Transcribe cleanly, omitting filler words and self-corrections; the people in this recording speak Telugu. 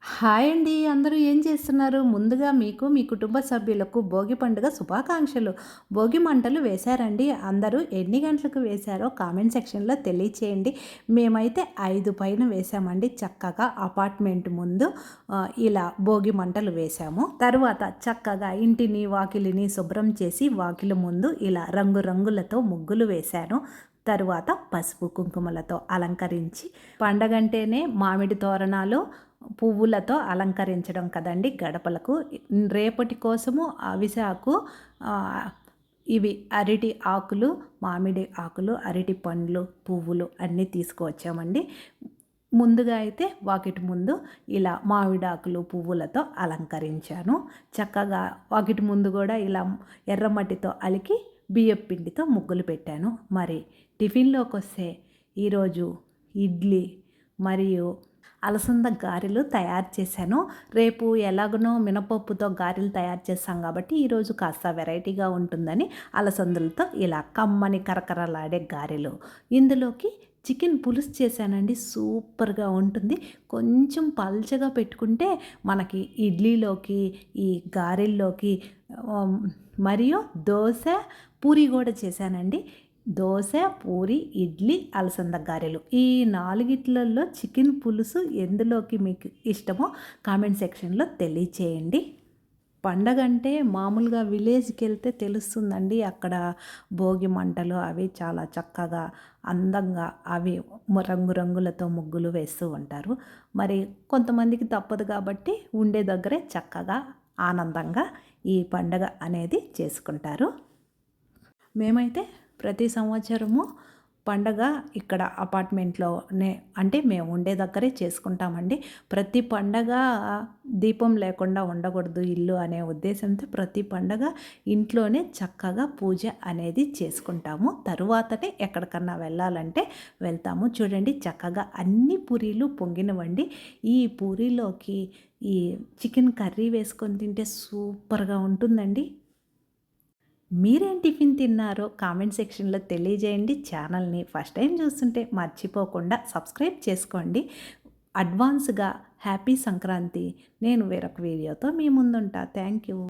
హాయ్ అండి. అందరూ ఏం చేస్తున్నారు? ముందుగా మీకు, మీ కుటుంబ సభ్యులకు భోగి పండుగ శుభాకాంక్షలు. భోగి మంటలు వేశారండి? అందరూ ఎన్ని గంటలకు వేశారో కామెంట్ సెక్షన్‌లో తెలియచేయండి. మేమైతే 5 పైన వేశామండి. చక్కగా అపార్ట్మెంట్ ముందు ఇలా భోగి మంటలు వేశాము. తరువాత చక్కగా ఇంటిని, వాకిలిని శుభ్రం చేసి వాకిలి ముందు ఇలా రంగులతో ముగ్గులు వేశాను. తరువాత పసుపు, కుంకుమలతో అలంకరించి పండగంటేనే మామిడి తోరణాలు పువ్వులతో అలంకరించడం కదండి గడపలకు. రేపటి కోసము అవిసె ఆకు, ఇవి అరటి ఆకులు, మామిడి ఆకులు, అరటి పండ్లు, పువ్వులు అన్నీ తీసుకువచ్చామండి. ముందుగా అయితే వాకిటి ముందు ఇలా మామిడాకులు పువ్వులతో అలంకరించాను. చక్కగా వాకిటి ముందు కూడా ఇలా ఎర్రమట్టితో అలికి బియ్యం పిండితో ముగ్గులు పెట్టాను. మరి టిఫిన్లోకి వస్తే ఈరోజు ఇడ్లీ మరియు అలసంద గారెలు తయారు చేశాను. రేపు ఎలాగనో మినపప్పుతో గారెలు తయారు చేస్తాం కాబట్టి ఈరోజు కాస్త వెరైటీగా ఉంటుందని అలసందలతో ఇలా కమ్మని కరకరలాడే గారెలు. ఇందులోకి చికెన్ పులుసు చేశానండి. సూపర్గా ఉంటుంది. కొంచెం పల్చగా పెట్టుకుంటే మనకి ఇడ్లీలోకి, ఈ గారెల్లోకి మరియు దోశ, పూరి కూడా చేశానండి. దోశ, పూరి, ఇడ్లీ, అలసంద గారెలు, ఈ నాలుగిట్లలో చికెన్ పులుసు ఎందులోకి మీకు ఇష్టమో కామెంట్ సెక్షన్లో తెలియచేయండి. పండగ అంటే మామూలుగా విలేజ్కి వెళ్తే తెలుస్తుందండి. అక్కడ భోగి మంటలు అవి చాలా చక్కగా అందంగా అవి రంగులతో ముగ్గులు వేస్తూ ఉంటారు. మరి కొంతమందికి తప్పదు కాబట్టి ఉండే దగ్గరే చక్కగా ఆనందంగా ఈ పండగ అనేది చేసుకుంటారు. మేమైతే ప్రతి సంవత్సరము పండగ ఇక్కడ అపార్ట్మెంట్లోనే, అంటే మేము ఉండే దగ్గరే చేసుకుంటామండి. ప్రతి పండగ దీపం లేకుండా ఉండకూడదు ఇల్లు అనే ఉద్దేశంతో ప్రతి పండగ ఇంట్లోనే చక్కగా పూజ అనేది చేసుకుంటాము. తరువాతనే ఎక్కడికన్నా వెళ్ళాలంటే వెళ్తాము. చూడండి చక్కగా అన్ని పూరీలు పొంగినవండి. ఈ పూరీలోకి ఈ చికెన్ కర్రీ వేసుకొని తింటే సూపర్గా ఉంటుందండి. మీరేం టిఫిన్ తిన్నారో కామెంట్ సెక్షన్లో తెలియజేయండి. ఛానల్ని ఫస్ట్ టైం చూస్తుంటే మర్చిపోకుండా సబ్స్క్రైబ్ చేసుకోండి. అడ్వాన్స్గా హ్యాపీ సంక్రాంతి. నేను వేరొక వీడియోతో మీ ముందుంటా. Thank you.